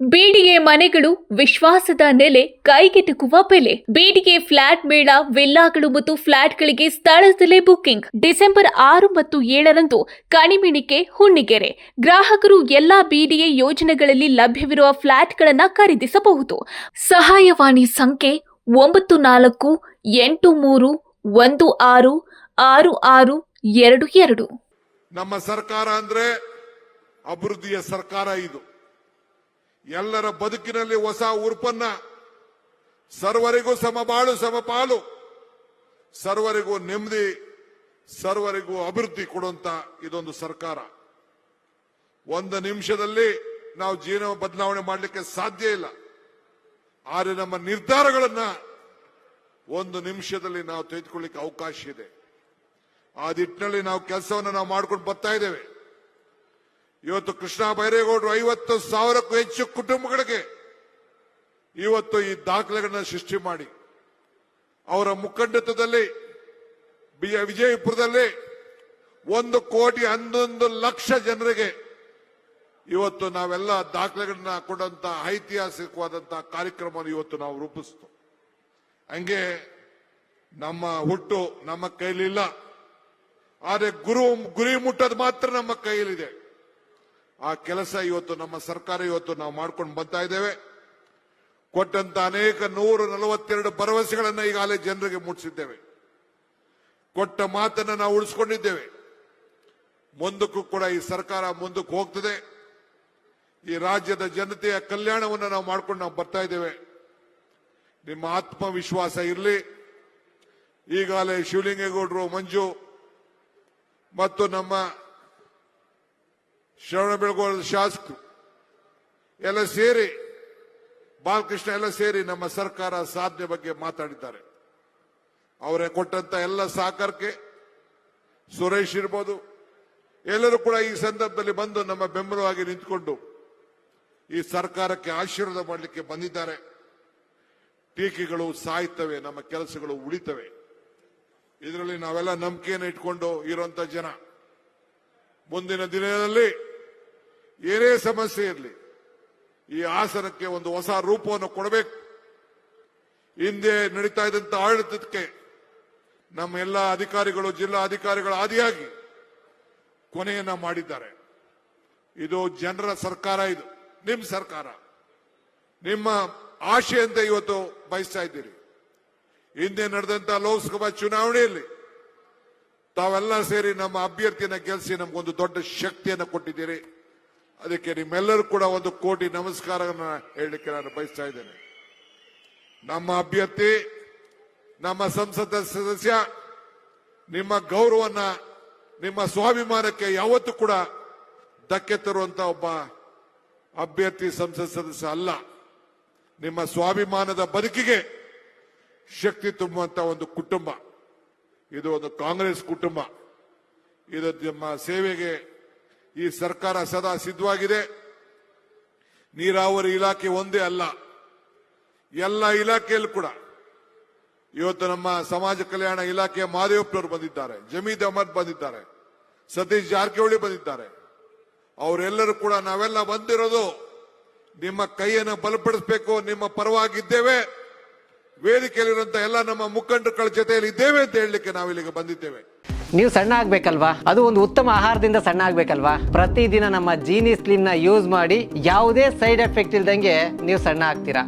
BDA ಮನೆಗಳು ವಿಶ್ವಾಸದ ನೆಲೆ, ಕೈಗೆಟುಕುವ ಬೆಲೆ. ಬಿಡಿಎ ಫ್ಲಾಟ್ ಮೇಳ, ವಿಲ್ಲಾಗಳು ಮತ್ತು ಫ್ಲಾಟ್ಗಳಿಗೆ ಸ್ಥಳದಲ್ಲೇ ಬುಕಿಂಗ್. ಡಿಸೆಂಬರ್ 6 ಮತ್ತು 7ರಂದು ಕಣಿಮಿಣಿಕೆ, ಹುಣ್ಣಿಗೆರೆ. ಗ್ರಾಹಕರು ಎಲ್ಲಾ ಬಿಡಿಎ ಯೋಜನೆಗಳಲ್ಲಿ ಲಭ್ಯವಿರುವ ಫ್ಲಾಟ್ಗಳನ್ನು ಖರೀದಿಸಬಹುದು. ಸಹಾಯವಾಣಿ ಸಂಖ್ಯೆ 9483166622. ನಮ್ಮ ಸರ್ಕಾರ ಅಂದ್ರೆ ಅಭಿವೃದ್ಧಿಯ ಸರ್ಕಾರ. ಇದು ಎಲ್ಲರ ಬದುಕಿನಲ್ಲಿ ಹೊಸ ಉರುಪನ್ನ, ಸರ್ವರಿಗೂ ಸಮಬಾಳು ಸಮಪಾಲು, ಸರ್ವರಿಗೂ ನೆಮ್ಮದಿ, ಸರ್ವರಿಗೂ ಅಭಿವೃದ್ಧಿ ಕೊಡುವಂತ ಇದೊಂದು ಸರ್ಕಾರ. ಒಂದು ನಿಮಿಷದಲ್ಲಿ ನಾವು ಜೀವನ ಬದಲಾವಣೆ ಮಾಡಲಿಕ್ಕೆ ಸಾಧ್ಯ ಇಲ್ಲ. ಆದರೆ ನಮ್ಮ ನಿರ್ಧಾರಗಳನ್ನ ಒಂದು ನಿಮಿಷದಲ್ಲಿ ನಾವು ತೆಗೆದುಕೊಳ್ಳಿಕ್ಕೆ ಅವಕಾಶ ಇದೆ. ಆ ನಿಟ್ಟಿನಲ್ಲಿ ನಾವು ಕೆಲಸವನ್ನು ನಾವು ಮಾಡ್ಕೊಂಡು ಬರ್ತಾ ಇದ್ದೇವೆ. ಇವತ್ತು ಕೃಷ್ಣ ಬೈರೇಗೌಡರು 50,000ಕ್ಕೂ ಹೆಚ್ಚು ಕುಟುಂಬಗಳಿಗೆ ಇವತ್ತು ಈ ದಾಖಲೆಗಳನ್ನ ಸೃಷ್ಟಿ ಮಾಡಿ, ಅವರ ಮುಖಂಡತ್ವದಲ್ಲಿ ವಿಜಯಪುರದಲ್ಲಿ 1,11,00,000 ಜನರಿಗೆ ಇವತ್ತು ನಾವೆಲ್ಲ ದಾಖಲೆಗಳನ್ನ ಕೊಡುವಂತ ಐತಿಹಾಸಿಕವಾದಂತಹ ಕಾರ್ಯಕ್ರಮವನ್ನು ಇವತ್ತು ನಾವು ರೂಪಿಸ್ತು. ಹಂಗೆ ನಮ್ಮ ಹುಟ್ಟು ನಮ್ಮ ಕೈಲಿಲ್ಲ, ಆದರೆ ಗುರಿ ಮುಟ್ಟೋದು ಮಾತ್ರ ನಮ್ಮ ಕೈಯಲ್ಲಿದೆ. ಆ ಕೆಲಸ ಇವತ್ತು ನಮ್ಮ ಸರ್ಕಾರ ಇವತ್ತು ನಾವು ಮಾಡ್ಕೊಂಡು ಬರ್ತಾ ಇದ್ದೇವೆ. ಕೊಟ್ಟಂತ ಅನೇಕ 142 ಭರವಸೆಗಳನ್ನು ಈಗಾಗಲೇ ಜನರಿಗೆ ಮುಟ್ಟಿಸಿದ್ದೇವೆ. ಕೊಟ್ಟ ಮಾತನ್ನು ನಾವು ಉಳಿಸ್ಕೊಂಡಿದ್ದೇವೆ. ಮುಂದಕ್ಕೂ ಕೂಡ ಈ ಸರ್ಕಾರ ಮುಂದಕ್ಕೆ ಹೋಗ್ತದೆ. ಈ ರಾಜ್ಯದ ಜನತೆಯ ಕಲ್ಯಾಣವನ್ನು ನಾವು ಮಾಡ್ಕೊಂಡು ನಾವು ಬರ್ತಾ ಇದ್ದೇವೆ. ನಿಮ್ಮ ಆತ್ಮವಿಶ್ವಾಸ ಇರಲಿ. ಈಗಾಗಲೇ ಶಿವಲಿಂಗೇಗೌಡರು, ಮಂಜು ಮತ್ತು ನಮ್ಮ ಶ್ರವಣಬೆಳಗೊಳ ಶಾಸಕರು ಎಲ್ಲ ಸೇರಿ, ಬಾಲಕೃಷ್ಣ ಎಲ್ಲ ಸೇರಿ ನಮ್ಮ ಸರ್ಕಾರ ಸಾಧನೆ ಬಗ್ಗೆ ಮಾತಾಡಿದ್ದಾರೆ. ಅವರೇ ಕೊಟ್ಟಂತ ಎಲ್ಲ ಸಹಕಾರಕ್ಕೆ ಸುರೇಶ್ ಇರ್ಬೋದು, ಎಲ್ಲರೂ ಕೂಡ ಈ ಸಂದರ್ಭದಲ್ಲಿ ಬಂದು ನಮ್ಮ ಬೆಂಬಲವಾಗಿ ನಿಂತುಕೊಂಡು ಈ ಸರ್ಕಾರಕ್ಕೆ ಆಶೀರ್ವಾದ ಮಾಡಲಿಕ್ಕೆ ಬಂದಿದ್ದಾರೆ. ಟೀಕೆಗಳು ಸಾಯ್ತವೆ, ನಮ್ಮ ಕೆಲಸಗಳು ಉಳಿತವೆ. ಇದರಲ್ಲಿ ನಾವೆಲ್ಲ ನಂಬಿಕೆಯನ್ನು ಇಟ್ಕೊಂಡು ಇರುವಂತ ಜನ. ಮುಂದಿನ ದಿನದಲ್ಲಿ ಏನೇ ಸಮಸ್ಯೆ ಇರಲಿ, ಈ ಹಾಸನಕ್ಕೆ ಒಂದು ಹೊಸ ರೂಪವನ್ನು ಕೊಡಬೇಕು. ಹಿಂದೆ ನಡೀತಾ ಇದ್ದಂತ ಆಡಳಿತಕ್ಕೆ ನಮ್ಮ ಎಲ್ಲ ಅಧಿಕಾರಿಗಳು, ಜಿಲ್ಲಾ ಅಧಿಕಾರಿಗಳು ಆದಿಯಾಗಿ ಕೊನೆಯನ್ನ ಮಾಡಿದ್ದಾರೆ. ಇದು ಜನರ ಸರ್ಕಾರ, ಇದು ನಿಮ್ಮ ಸರ್ಕಾರ, ನಿಮ್ಮ ಆಶೆ ಅಂತ ಇವತ್ತು ಬಯಸ್ತಾ ಇದ್ದೀರಿ. ಹಿಂದೆ ನಡೆದಂತ ಲೋಕಸಭಾ ಚುನಾವಣೆಯಲ್ಲಿ ತಾವೆಲ್ಲ ಸೇರಿ ನಮ್ಮ ಅಭ್ಯರ್ಥಿಯನ್ನ ಗೆಲ್ಲಿಸಿ ನಮಗೊಂದು ದೊಡ್ಡ ಶಕ್ತಿಯನ್ನು ಕೊಟ್ಟಿದ್ದೀರಿ. ಅದಕ್ಕೆ ನಿಮ್ಮೆಲ್ಲರೂ ಕೂಡ 1 ಕೋಟಿ ನಮಸ್ಕಾರವನ್ನು ಹೇಳಲಿಕ್ಕೆ ನಾನು ಬಯಸ್ತಾ ಇದ್ದೇನೆ. ನಮ್ಮ ಅಭ್ಯರ್ಥಿ, ನಮ್ಮ ಸಂಸದ ಸದಸ್ಯ, ನಿಮ್ಮ ಗೌರವನ್ನ, ನಿಮ್ಮ ಸ್ವಾಭಿಮಾನಕ್ಕೆ ಯಾವತ್ತೂ ಕೂಡ ಧಕ್ಕೆ ತರುವಂತ ಒಬ್ಬ ಅಭ್ಯರ್ಥಿ ಸಂಸತ್ ಸದಸ್ಯ ಅಲ್ಲ. ನಿಮ್ಮ ಸ್ವಾಭಿಮಾನದ ಬದುಕಿಗೆ ಶಕ್ತಿ ತುಂಬುವಂತ ಒಂದು ಕುಟುಂಬ ಇದು. ಒಂದು ಕಾಂಗ್ರೆಸ್ ಕುಟುಂಬ. ಇದು ನಿಮ್ಮ ಸೇವೆಗೆ ಈ ಸರ್ಕಾರ ಸದಾ ಸಿದ್ಧವಾಗಿದೆ. ನೀರಾವರಿ ಇಲಾಖೆ ಒಂದೇ ಅಲ್ಲ, ಎಲ್ಲ ಇಲಾಖೆಯಲ್ಲೂ ಕೂಡ ಇವತ್ತು ನಮ್ಮ ಸಮಾಜ ಕಲ್ಯಾಣ ಇಲಾಖೆಯ ಮಾದೇವಪ್ಪನವರು ಬಂದಿದ್ದಾರೆ, ಜಮೀದ್ ಅಹಮದ್ ಬಂದಿದ್ದಾರೆ, ಸತೀಶ್ ಜಾರಕಿಹೊಳಿ ಬಂದಿದ್ದಾರೆ. ಅವರೆಲ್ಲರೂ ಕೂಡ ನಾವೆಲ್ಲ ಬಂದಿರೋದು ನಿಮ್ಮ ಕೈಯನ್ನು ಬಲಪಡಿಸಬೇಕು, ನಿಮ್ಮ ಪರವಾಗಿದ್ದೇವೆ, ವೇದಿಕೆಯಲ್ಲಿರುವಂತಹ ಎಲ್ಲ ನಮ್ಮ ಮುಖಂಡರುಗಳ ಜೊತೆಯಲ್ಲಿ ಇದ್ದೇವೆ ಅಂತ ಹೇಳಲಿಕ್ಕೆ ನಾವಿಲ್ಲಿಗೆ ಬಂದಿದ್ದೇವೆ. ನೀವು ಸಣ್ಣ ಆಗ್ಬೇಕಲ್ವಾ? ಅದು ಒಂದು ಉತ್ತಮ ಆಹಾರದಿಂದ ಸಣ್ಣ ಆಗ್ಬೇಕಲ್ವಾ? ಪ್ರತಿದಿನ ನಮ್ಮ ಜೀನಿ ಸ್ಲಿಮ್ ನ ಯೂಸ್ ಮಾಡಿ ಯಾವುದೇ ಸೈಡ್ ಎಫೆಕ್ಟ್ ಇಲ್ದಂಗೆ ನೀವು ಸಣ್ಣ ಆಗ್ತೀರಾ.